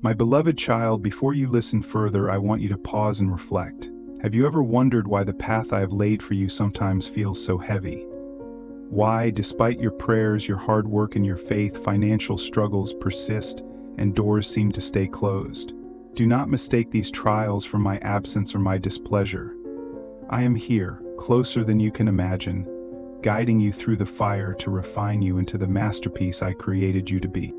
My beloved child, before you listen further, I want you to pause and reflect. Have you ever wondered why the path I have laid for you sometimes feels so heavy? Why, despite your prayers, your hard work, and your faith, financial struggles persist and doors seem to stay closed? Do not mistake these trials for my absence or my displeasure. I am here, closer than you can imagine, guiding you through the fire to refine you into the masterpiece I created you to be.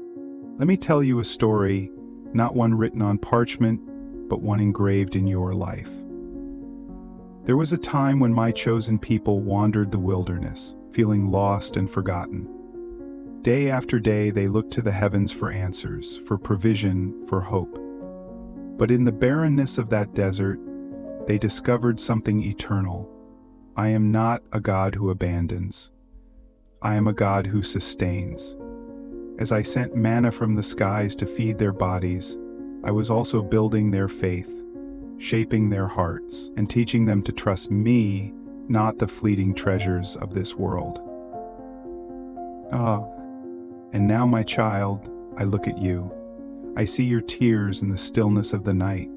Let me tell you a story, not one written on parchment, but one engraved in your life. There was a time when my chosen people wandered the wilderness, feeling lost and forgotten. Day after day they looked to the heavens for answers, for provision, for hope. But in the barrenness of that desert, they discovered something eternal. I am not a God who abandons. I am a God who sustains. As I sent manna from the skies to feed their bodies, I was also building their faith, shaping their hearts, and teaching them to trust me, not the fleeting treasures of this world. And now, my child, I look at you. I see your tears in the stillness of the night,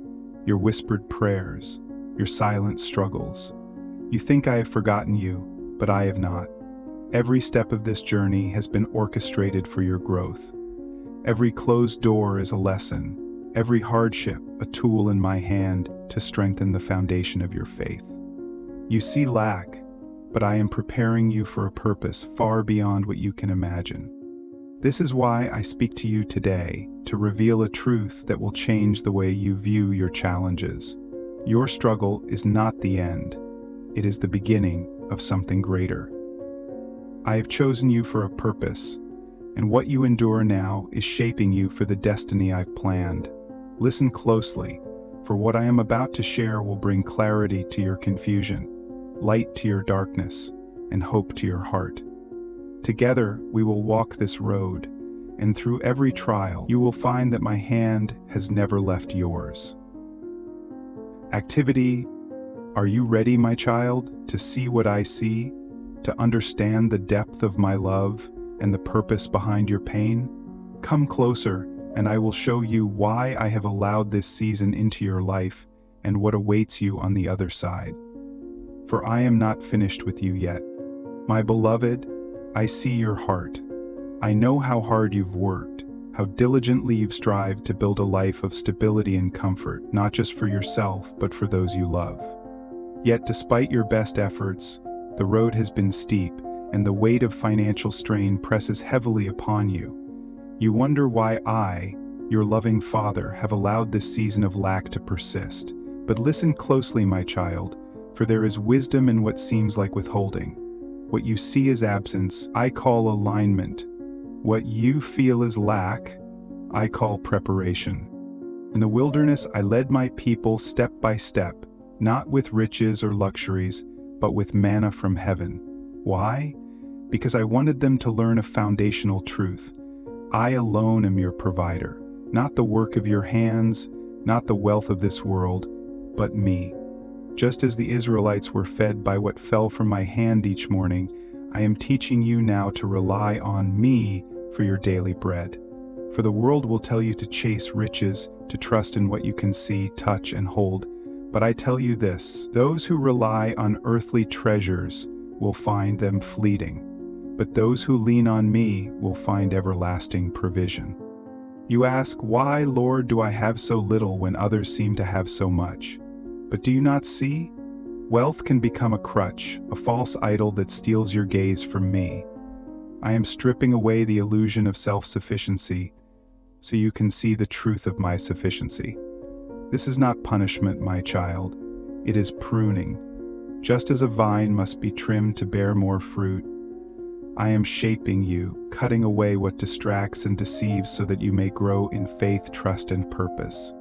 your whispered prayers, your silent struggles. You think I have forgotten you, but I have not. Every step of this journey has been orchestrated for your growth. Every closed door is a lesson, every hardship a tool in my hand to strengthen the foundation of your faith. You see lack, but I am preparing you for a purpose far beyond what you can imagine. This is why I speak to you today, to reveal a truth that will change the way you view your challenges. Your struggle is not the end. It is the beginning of something greater. I have chosen you for a purpose, and what you endure now is shaping you for the destiny I've planned. Listen closely, for what I am about to share will bring clarity to your confusion, light to your darkness, and hope to your heart. Together, we will walk this road, and through every trial, you will find that my hand has never left yours. Activity: are you ready, my child, to see what I see, to understand the depth of my love and the purpose behind your pain? Come closer, and I will show you why I have allowed this season into your life and what awaits you on the other side. For I am not finished with you yet. My beloved, I see your heart. I know how hard you've worked, how diligently you've strived to build a life of stability and comfort, not just for yourself, but for those you love. Yet despite your best efforts, the road has been steep, and the weight of financial strain presses heavily upon you. You wonder why I, your loving Father, have allowed this season of lack to persist. But listen closely, my child, for there is wisdom in what seems like withholding. What you see as absence, I call alignment. What you feel as lack, I call preparation. In the wilderness, I led my people step by step, not with riches or luxuries, but with manna from heaven. Why? Because I wanted them to learn a foundational truth. I alone am your provider, not the work of your hands, not the wealth of this world, but me. Just as the Israelites were fed by what fell from my hand each morning, I am teaching you now to rely on me for your daily bread. For the world will tell you to chase riches, to trust in what you can see, touch, and hold. But I tell you this: those who rely on earthly treasures will find them fleeting, but those who lean on me will find everlasting provision. You ask, why, Lord, do I have so little when others seem to have so much? But do you not see? Wealth can become a crutch, a false idol that steals your gaze from me. I am stripping away the illusion of self-sufficiency so you can see the truth of my sufficiency. This is not punishment, my child. It is pruning. Just as a vine must be trimmed to bear more fruit, I am shaping you, cutting away what distracts and deceives so that you may grow in faith, trust, and purpose.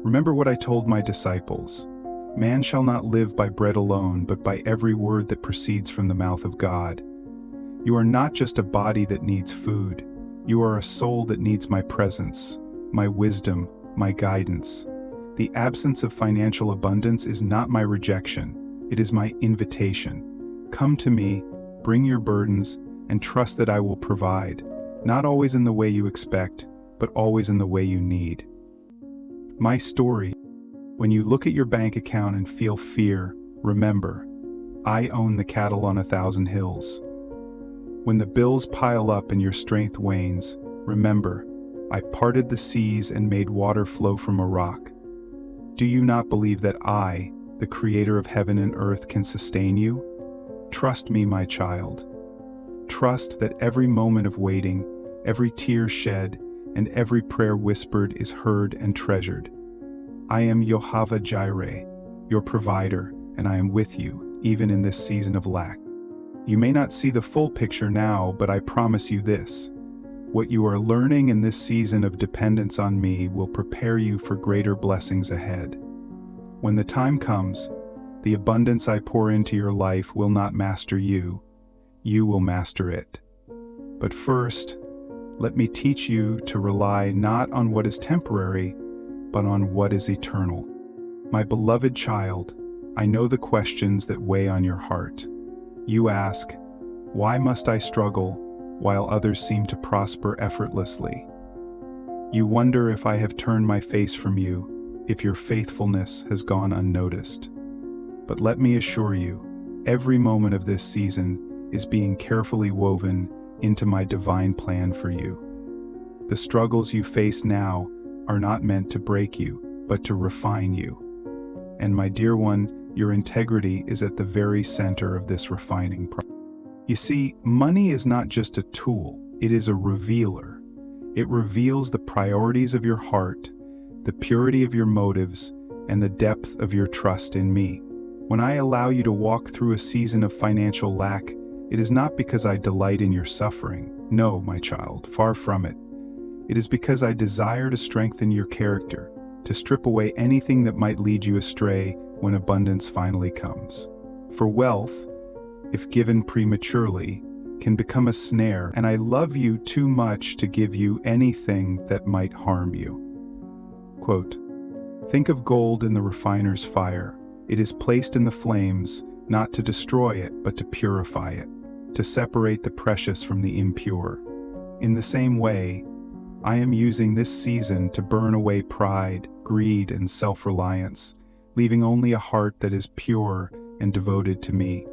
Remember what I told my disciples: man shall not live by bread alone, but by every word that proceeds from the mouth of God. You are not just a body that needs food. You are a soul that needs my presence, my wisdom, my guidance. The absence of financial abundance is not my rejection. It is my invitation. Come to me, bring your burdens, and trust that I will provide, not always in the way you expect, but always in the way you need. My story. When you look at your bank account and feel fear, remember, I own the cattle on 1,000 hills. When the bills pile up and your strength wanes, remember, I parted the seas and made water flow from a rock. Do you not believe that I, the creator of heaven and earth, can sustain you? Trust me, my child. Trust that every moment of waiting, every tear shed, and every prayer whispered is heard and treasured. I am Jehovah Jireh, your provider, and I am with you, even in this season of lack. You may not see the full picture now, but I promise you this. What you are learning in this season of dependence on me will prepare you for greater blessings ahead. When the time comes, the abundance I pour into your life will not master you, you will master it. But first, let me teach you to rely not on what is temporary, but on what is eternal. My beloved child, I know the questions that weigh on your heart. You ask, why must I struggle while others seem to prosper effortlessly? You wonder if I have turned my face from you, if your faithfulness has gone unnoticed. But let me assure you, every moment of this season is being carefully woven into my divine plan for you. The struggles you face now are not meant to break you, but to refine you. And my dear one, your integrity is at the very center of this refining process. You see, money is not just a tool, it is a revealer. It reveals the priorities of your heart, the purity of your motives, and the depth of your trust in me. When I allow you to walk through a season of financial lack, it is not because I delight in your suffering. No, my child, far from it. It is because I desire to strengthen your character, to strip away anything that might lead you astray when abundance finally comes. For wealth, if given prematurely, can become a snare, and I love you too much to give you anything that might harm you. Quote, think of gold in the refiner's fire. It is placed in the flames, not to destroy it, but to purify it, to separate the precious from the impure. In the same way, I am using this season to burn away pride, greed, and self-reliance, leaving only a heart that is pure and devoted to me.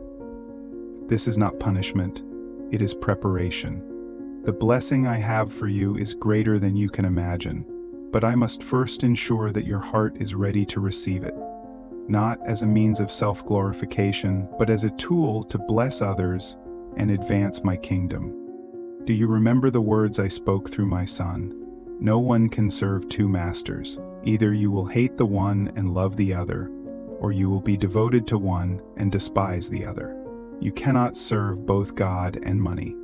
This is not punishment, it is preparation. The blessing I have for you is greater than you can imagine, but I must first ensure that your heart is ready to receive it, not as a means of self-glorification, but as a tool to bless others and advance my kingdom. Do you remember the words I spoke through my son? No one can serve two masters. Either you will hate the one and love the other, or you will be devoted to one and despise the other. You cannot serve both God and money.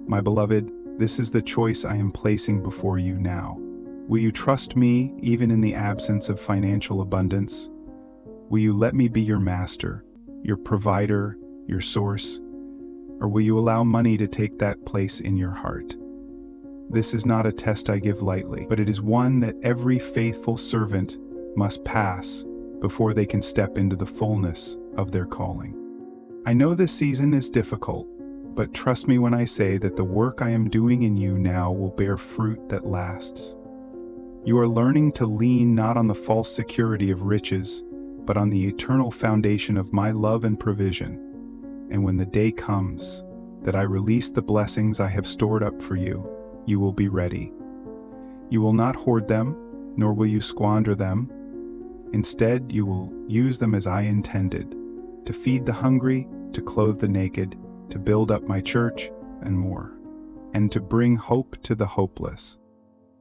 My beloved, this is the choice I am placing before you now. Will you trust me even in the absence of financial abundance? Will you let me be your master, your provider, your source? Or will you allow money to take that place in your heart? This is not a test I give lightly, but it is one that every faithful servant must pass before they can step into the fullness of their calling. I know this season is difficult, but trust me when I say that the work I am doing in you now will bear fruit that lasts. You are learning to lean not on the false security of riches, but on the eternal foundation of my love and provision. And when the day comes that I release the blessings I have stored up for you, you will be ready. You will not hoard them, nor will you squander them. Instead, you will use them as I intended, to feed the hungry, to clothe the naked, to build up my church, and more, and to bring hope to the hopeless.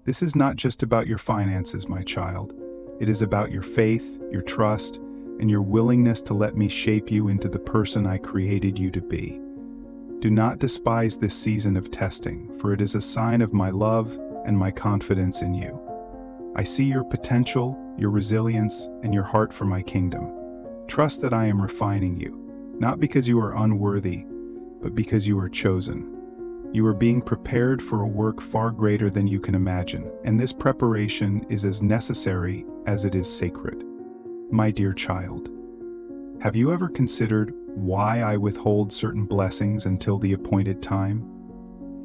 This is not just about your finances, my child. It is about your faith, your trust, and your willingness to let me shape you into the person I created you to be. Do not despise this season of testing, for it is a sign of my love and my confidence in you. I see your potential, your resilience, and your heart for my kingdom. Trust that I am refining you, not because you are unworthy, but because you are chosen. You are being prepared for a work far greater than you can imagine, and this preparation is as necessary as it is sacred. My dear child, have you ever considered why I withhold certain blessings until the appointed time?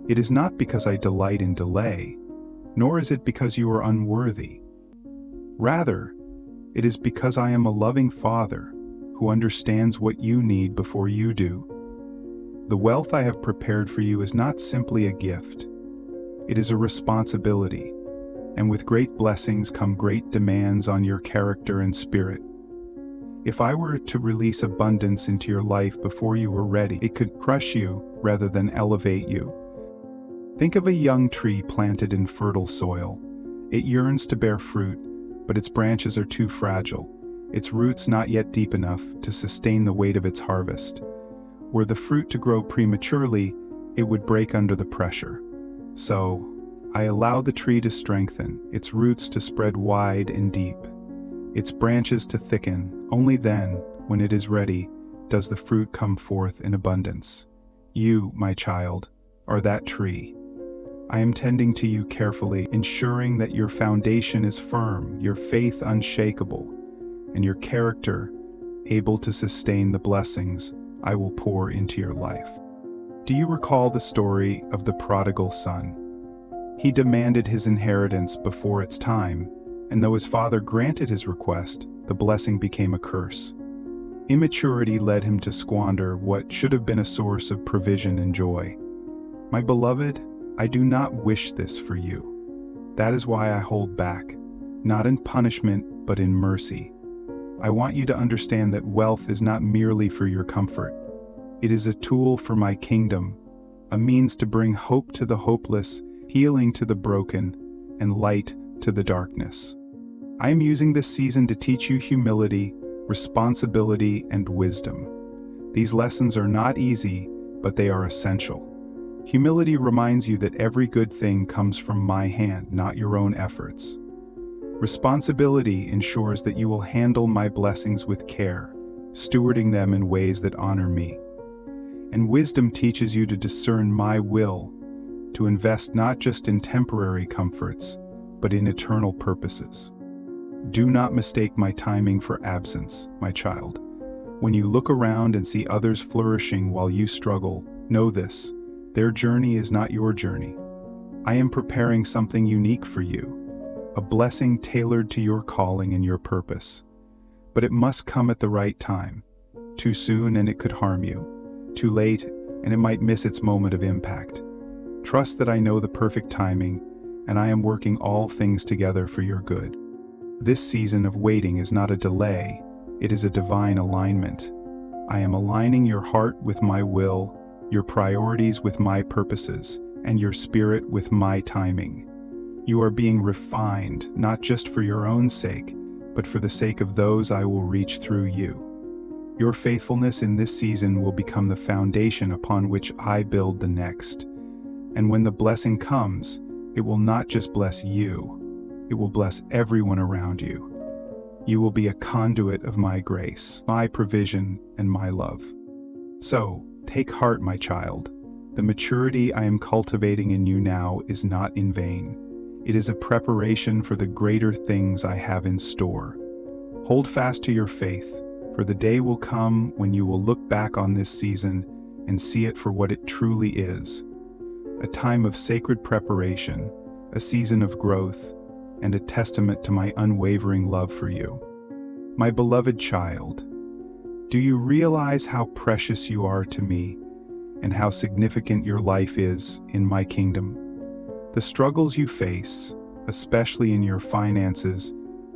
It is not because I delight in delay, nor is it because you are unworthy. Rather, it is because I am a loving Father who understands what you need before you do. The wealth I have prepared for you is not simply a gift. It is a responsibility, and with great blessings come great demands on your character and spirit. If I were to release abundance into your life before you were ready, it could crush you rather than elevate you. Think of a young tree planted in fertile soil. It yearns to bear fruit, but its branches are too fragile, its roots not yet deep enough to sustain the weight of its harvest. Were the fruit to grow prematurely, it would break under the pressure. So, I allow the tree to strengthen, its roots to spread wide and deep, its branches to thicken. Only then, when it is ready, does the fruit come forth in abundance. You, my child, are that tree. I am tending to you carefully, ensuring that your foundation is firm, your faith unshakable, and your character able to sustain the blessings I will pour into your life. Do you recall the story of the prodigal son? He demanded his inheritance before its time, and though his father granted his request, the blessing became a curse. Immaturity led him to squander what should have been a source of provision and joy. My beloved, I do not wish this for you. That is why I hold back, not in punishment, but in mercy. I want you to understand that wealth is not merely for your comfort. It is a tool for my kingdom, a means to bring hope to the hopeless, healing to the broken, and light to the darkness. I am using this season to teach you humility, responsibility, and wisdom. These lessons are not easy, but they are essential. Humility reminds you that every good thing comes from my hand, not your own efforts. Responsibility ensures that you will handle my blessings with care, stewarding them in ways that honor me. And wisdom teaches you to discern my will, to invest not just in temporary comforts, but in eternal purposes. Do not mistake my timing for absence, my child. When you look around and see others flourishing while you struggle, know this: their journey is not your journey. I am preparing something unique for you, a blessing tailored to your calling and your purpose. But it must come at the right time. Too soon and it could harm you. Too late and it might miss its moment of impact. Trust that I know the perfect timing, and I am working all things together for your good. This season of waiting is not a delay, it is a divine alignment. I am aligning your heart with my will, your priorities with my purposes, and your spirit with my timing. You are being refined, not just for your own sake, but for the sake of those I will reach through you. Your faithfulness in this season will become the foundation upon which I build the next. And when the blessing comes, it will not just bless you, it will bless everyone around you. You will be a conduit of my grace, my provision, and my love. So, take heart, my child. The maturity I am cultivating in you now is not in vain. It is a preparation for the greater things I have in store. Hold fast to your faith, for the day will come when you will look back on this season and see it for what it truly is: a time of sacred preparation, a season of growth, and a testament to my unwavering love for you. My beloved child, do you realize how precious you are to me and how significant your life is in my kingdom? The struggles you face, especially in your finances,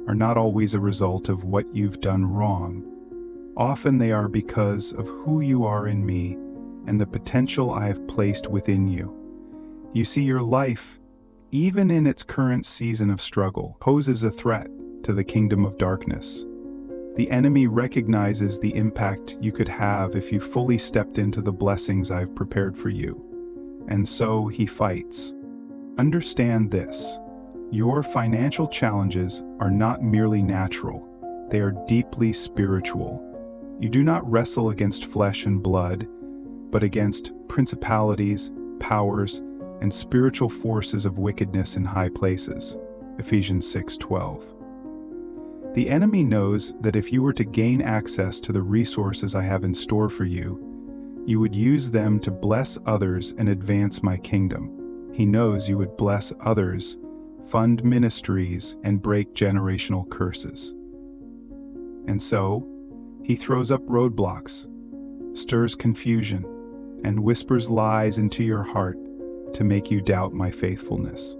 are not always a result of what you've done wrong. Often they are because of who you are in me and the potential I have placed within you. You see, your life, even in its current season of struggle, poses a threat to the kingdom of darkness. The enemy recognizes the impact you could have if you fully stepped into the blessings I've prepared for you, and so he fights. Understand this: your financial challenges are not merely natural, they are deeply spiritual. You do not wrestle against flesh and blood, but against principalities, powers, and spiritual forces of wickedness in high places. Ephesians 6:12. The enemy knows that if you were to gain access to the resources I have in store for you, you would use them to bless others and advance my kingdom. He knows you would bless others, fund ministries, and break generational curses. And so, he throws up roadblocks, stirs confusion, and whispers lies into your heart to make you doubt my faithfulness.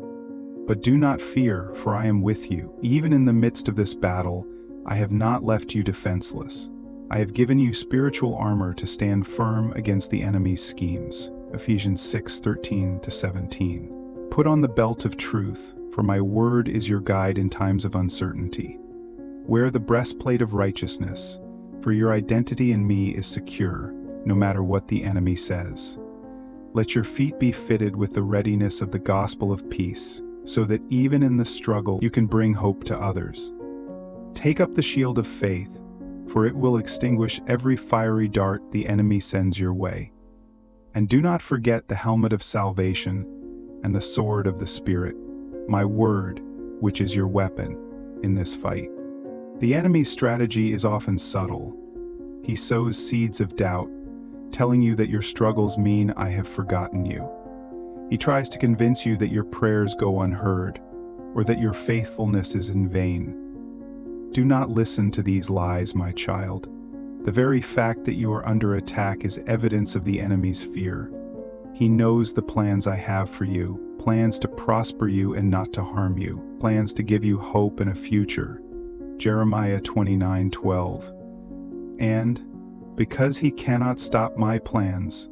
But do not fear, for I am with you. Even in the midst of this battle, I have not left you defenseless. I have given you spiritual armor to stand firm against the enemy's schemes. Ephesians 6:13-17. Put on the belt of truth, for my word is your guide in times of uncertainty. Wear the breastplate of righteousness, for your identity in me is secure, no matter what the enemy says. Let your feet be fitted with the readiness of the gospel of peace, so that even in the struggle you can bring hope to others. Take up the shield of faith, for it will extinguish every fiery dart the enemy sends your way. And do not forget the helmet of salvation and the sword of the Spirit, my word, which is your weapon in this fight. The enemy's strategy is often subtle. He sows seeds of doubt, telling you that your struggles mean I have forgotten you. He tries to convince you that your prayers go unheard, or that your faithfulness is in vain. Do not listen to these lies, my child. The very fact that you are under attack is evidence of the enemy's fear. He knows the plans I have for you, plans to prosper you and not to harm you, plans to give you hope and a future. Jeremiah 29:12. And, because he cannot stop my plans,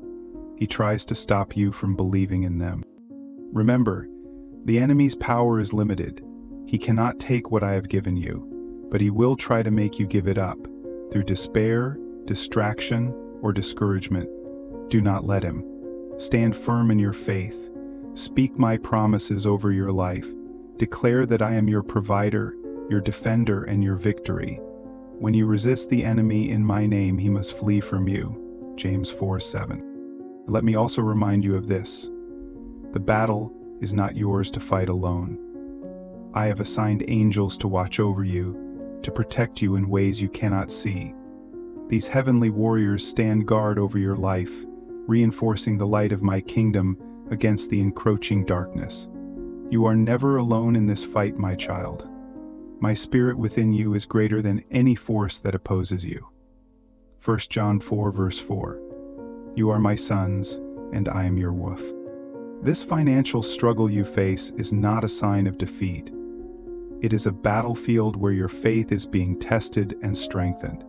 he tries to stop you from believing in them. Remember, the enemy's power is limited. He cannot take what I have given you, but he will try to make you give it up, through despair, distraction, or discouragement. Do not let him. Stand firm in your faith. Speak my promises over your life. Declare that I am your provider, your defender, and your victory. When you resist the enemy in my name, he must flee from you. James 4:7. Let me also remind you of this. The battle is not yours to fight alone. I have assigned angels to watch over you, to protect you in ways you cannot see. These heavenly warriors stand guard over your life, reinforcing the light of my kingdom against the encroaching darkness. You are never alone in this fight, my child. My spirit within you is greater than any force that opposes you. 1 John 4:4. You are my sons, and I am your wolf. This financial struggle you face is not a sign of defeat. It is a battlefield where your faith is being tested and strengthened.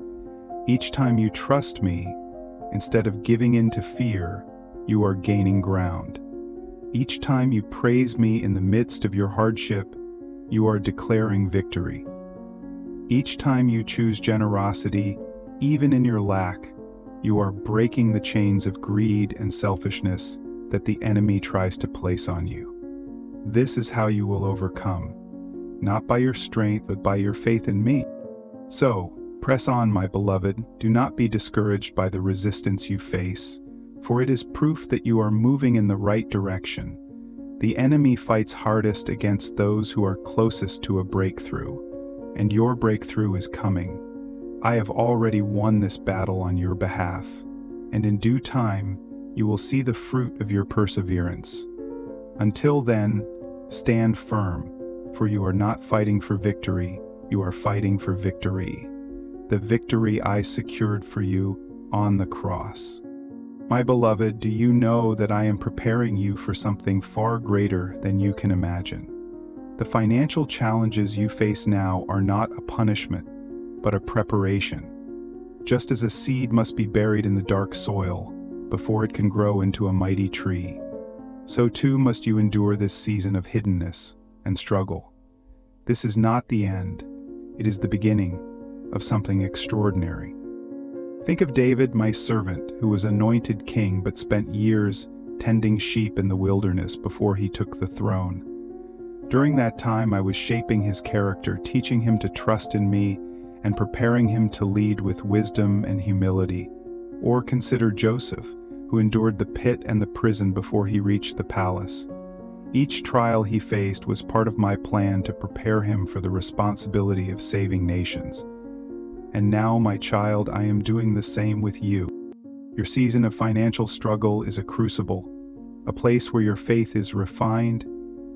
Each time you trust me, instead of giving in to fear, you are gaining ground. Each time you praise me in the midst of your hardship, you are declaring victory. Each time you choose generosity, even in your lack, you are breaking the chains of greed and selfishness that the enemy tries to place on you. This is how you will overcome, not by your strength, but by your faith in me. So, press on, my beloved. Do not be discouraged by the resistance you face, for it is proof that you are moving in the right direction. The enemy fights hardest against those who are closest to a breakthrough, and your breakthrough is coming. I have already won this battle on your behalf, and in due time, you will see the fruit of your perseverance. Until then, stand firm, for you are not fighting for victory, you are fighting for victory. The victory I secured for you on the cross. My beloved, do you know that I am preparing you for something far greater than you can imagine? The financial challenges you face now are not a punishment, but a preparation. Just as a seed must be buried in the dark soil before it can grow into a mighty tree, so too must you endure this season of hiddenness and struggle. This is not the end. It is the beginning of something extraordinary. Think of David, my servant, who was anointed king but spent years tending sheep in the wilderness before he took the throne. During that time, I was shaping his character, teaching him to trust in me, and preparing him to lead with wisdom and humility. Or consider Joseph, who endured the pit and the prison before he reached the palace. Each trial he faced was part of my plan to prepare him for the responsibility of saving nations. And now, my child, I am doing the same with you. Your season of financial struggle is a crucible, a place where your faith is refined,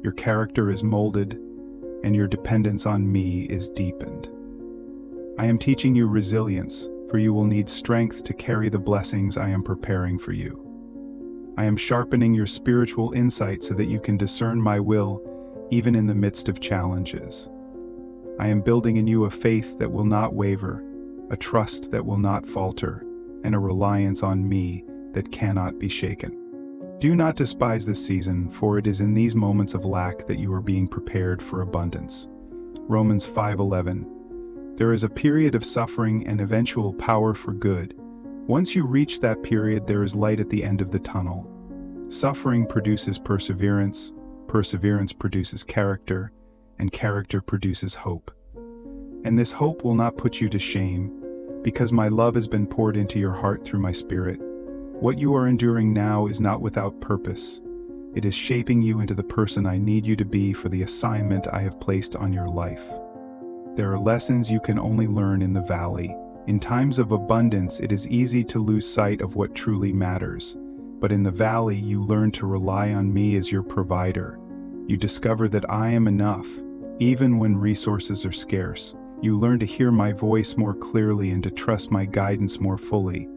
your character is molded, and your dependence on me is deepened. I am teaching you resilience, for you will need strength to carry the blessings I am preparing for you. I am sharpening your spiritual insight so that you can discern my will even in the midst of challenges. I am building in you a faith that will not waver, a trust that will not falter, and a reliance on me that cannot be shaken. Do not despise this season, for it is in these moments of lack that you are being prepared for abundance. Romans 5:11. There is a period of suffering and eventual power for good. Once you reach that period, there is light at the end of the tunnel. Suffering produces perseverance, perseverance produces character, and character produces hope. And this hope will not put you to shame, because my love has been poured into your heart through my Spirit. What you are enduring now is not without purpose. It is shaping you into the person I need you to be for the assignment I have placed on your life. There are lessons you can only learn in the valley. In times of abundance, it is easy to lose sight of what truly matters. But in the valley, you learn to rely on me as your provider. You discover that I am enough, even when resources are scarce. You learn to hear my voice more clearly and to trust my guidance more fully.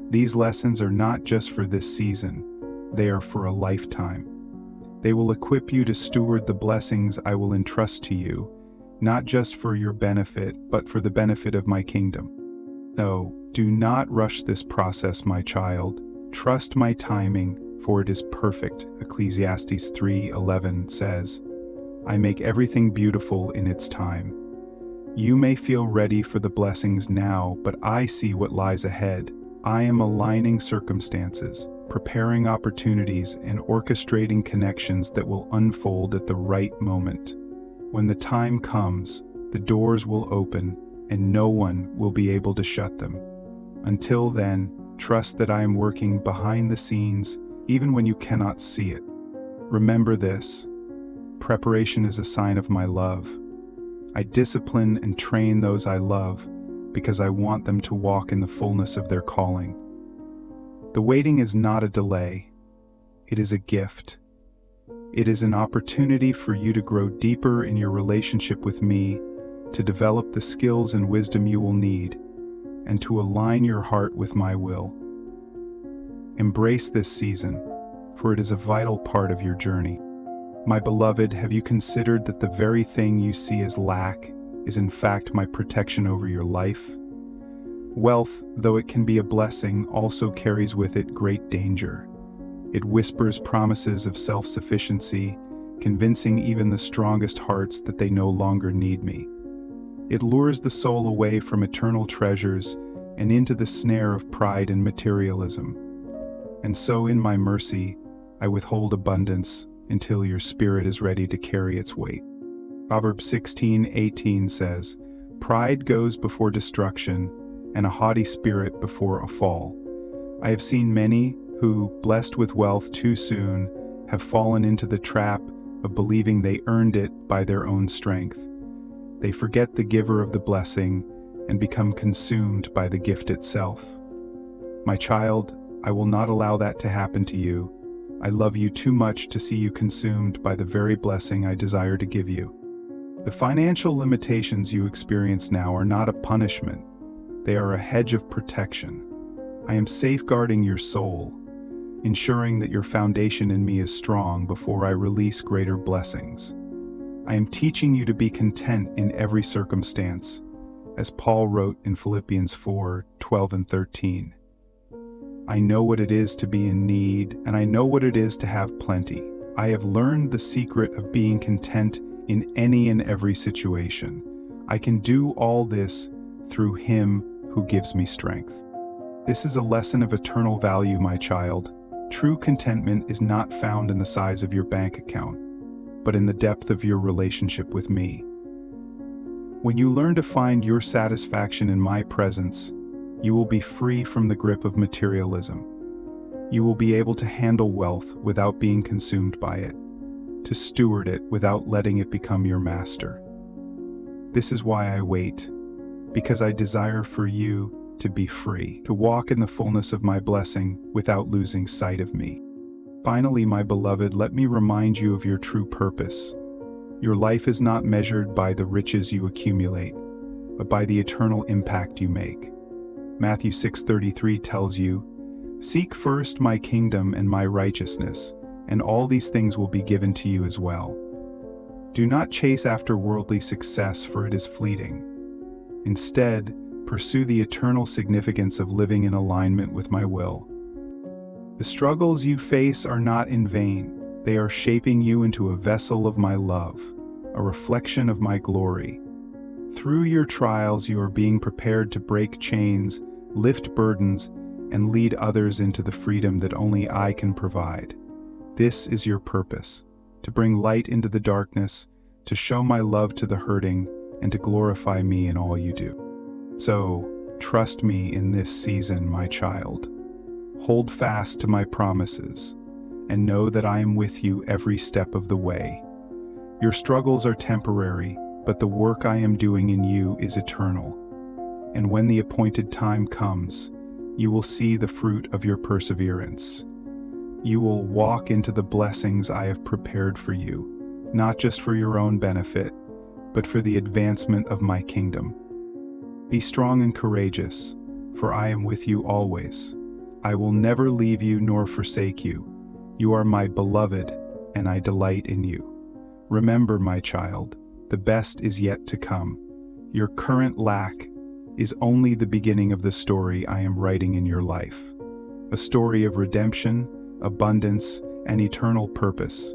These lessons are not just for this season, they are for a lifetime. They will equip you to steward the blessings I will entrust to you, not just for your benefit, but for the benefit of my kingdom. No, do not rush this process, my child. Trust my timing, for it is perfect. Ecclesiastes 3:11 says, I make everything beautiful in its time. You may feel ready for the blessings now, but I see what lies ahead. I am aligning circumstances, preparing opportunities, and orchestrating connections that will unfold at the right moment. When the time comes, the doors will open, and no one will be able to shut them. Until then, trust that I am working behind the scenes, even when you cannot see it. Remember this: preparation is a sign of my love. I discipline and train those I love because I want them to walk in the fullness of their calling. The waiting is not a delay, it is a gift. It is an opportunity for you to grow deeper in your relationship with me, to develop the skills and wisdom you will need, and to align your heart with my will. Embrace this season, for it is a vital part of your journey. My beloved, have you considered that the very thing you see as lack is in fact my protection over your life? Wealth, though it can be a blessing, also carries with it great danger. It whispers promises of self-sufficiency, convincing even the strongest hearts that they no longer need me. It lures the soul away from eternal treasures and into the snare of pride and materialism. And so in my mercy, I withhold abundance until your spirit is ready to carry its weight. Proverbs 16:18 says, Pride goes before destruction, and a haughty spirit before a fall. I have seen many who, blessed with wealth too soon, have fallen into the trap of believing they earned it by their own strength. They forget the giver of the blessing and become consumed by the gift itself. My child, I will not allow that to happen to you. I love you too much to see you consumed by the very blessing I desire to give you. The financial limitations you experience now are not a punishment. They are a hedge of protection. I am safeguarding your soul, ensuring that your foundation in me is strong before I release greater blessings. I am teaching you to be content in every circumstance, as Paul wrote in Philippians 4:12 and 13. I know what it is to be in need, and I know what it is to have plenty. I have learned the secret of being content in any and every situation. I can do all this through Him who gives me strength. This is a lesson of eternal value, my child. True contentment is not found in the size of your bank account, but in the depth of your relationship with me. When you learn to find your satisfaction in my presence, you will be free from the grip of materialism. You will be able to handle wealth without being consumed by it, to steward it without letting it become your master. This is why I wait, because I desire for you to be free, to walk in the fullness of my blessing without losing sight of me. Finally, my beloved, let me remind you of your true purpose. Your life is not measured by the riches you accumulate, but by the eternal impact you make. Matthew 6:33 tells you, "Seek first my kingdom and my righteousness, and all these things will be given to you as well." Do not chase after worldly success, for it is fleeting. Instead, pursue the eternal significance of living in alignment with my will. The struggles you face are not in vain. They are shaping you into a vessel of my love, a reflection of my glory. Through your trials, you are being prepared to break chains, lift burdens, and lead others into the freedom that only I can provide. This is your purpose: to bring light into the darkness, to show my love to the hurting, and to glorify me in all you do. So, trust me in this season, my child. Hold fast to my promises, and know that I am with you every step of the way. Your struggles are temporary, but the work I am doing in you is eternal. And when the appointed time comes, you will see the fruit of your perseverance. You will walk into the blessings I have prepared for you, not just for your own benefit, but for the advancement of my kingdom. Be strong and courageous, for I am with you always. I will never leave you nor forsake you. You are my beloved, and I delight in you. Remember, my child, the best is yet to come. Your current lack is only the beginning of the story I am writing in your life. A story of redemption, abundance, and eternal purpose.